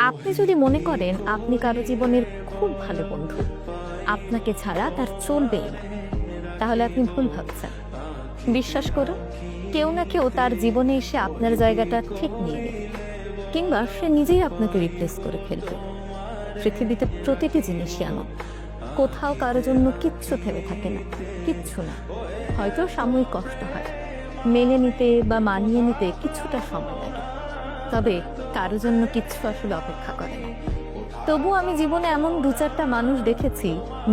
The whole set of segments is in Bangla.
আপনি যদি মনে করেন আপনি কারো জীবনের খুব ভালো বন্ধু, আপনাকে ছাড়া তার চলবেই না, তাহলে আপনি ভুল ভাবছেন। বিশ্বাস করুন, কেউ না কেউ তার জীবনে এসে আপনার জায়গাটা ঠিক নিয়ে নেবে, কিংবা সে নিজেই আপনাকে রিপ্লেস করে ফেলবে। পৃথিবীতে প্রতিটি জিনিসই এমন, কোথাও কারো জন্য কিচ্ছু থেমে থাকে না, কিচ্ছু না। হয়তো সাময়িক কষ্ট হয়, মেনে নিতে বা মানিয়ে নিতে কিছুটা সময় লাগে, তবে কারো জন্য কিচ্ছু আসলে অপেক্ষা করে না। তবু আমি জীবনে এমন দু চারটা মানুষ দেখেছি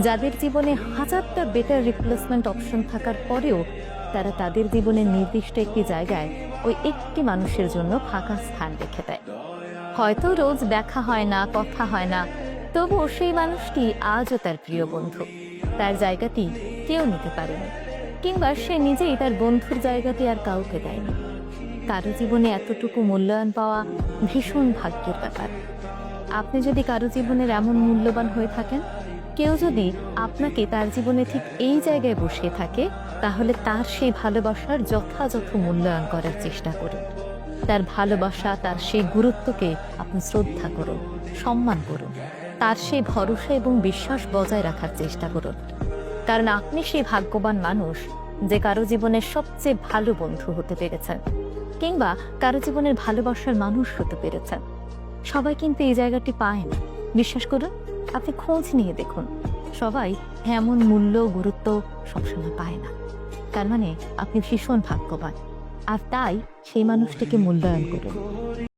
যাদের জীবনে হাজারটা বেটার রিপ্লেসমেন্ট অপশন থাকার পরেও তারা তাদের জীবনের নির্দিষ্ট একটি জায়গায় ওই একটি মানুষের জন্য ফাঁকা স্থান রেখে দেয়। হয়তো রোজ দেখা হয় না, কথা হয় না, তবুও সেই মানুষটি আজও তার প্রিয় বন্ধু। তার জায়গাটি কেউ নিতে পারেনি, কিংবা সে নিজেই তার বন্ধুর জায়গাটি আর কাউকে দেয়নি। কারো জীবনে এতটুকু মূল্যায়ন পাওয়া ভীষণ ভাগ্যের ব্যাপার। আপনি যদি কারো জীবনের এমন মূল্যবান হয়ে থাকেন, কেউ যদি আপনাকে তার জীবনে ঠিক এই জায়গায় বসিয়ে থাকে, তাহলে তার সেই ভালোবাসার যথাযথ মূল্যায়ন করার চেষ্টা করুন। তার ভালোবাসা, তার সেই গুরুত্বকে আপনি শ্রদ্ধা করুন, সম্মান করুন। তার সেই ভরসা এবং বিশ্বাস বজায় রাখার চেষ্টা করুন, কারণ আপনি সেই ভাগ্যবান মানুষ যে কারো জীবনের সবচেয়ে ভালো বন্ধু হতে পেরেছেন, কিংবা কারো জীবনের ভালোবাসার মানুষ হতে পেরেছেন। সবাই কিন্তু এই জায়গাটি পায় না। বিশ্বাস করুন, আপনি খোঁজ নিয়ে দেখুন, সবাই এমন মূল্য গুরুত্ব সবসময় পায় না। তার মানে আপনি ভীষণ ভাগ্যবান, আর তাই সেই মানুষটিকে মূল্যায়ন করুন।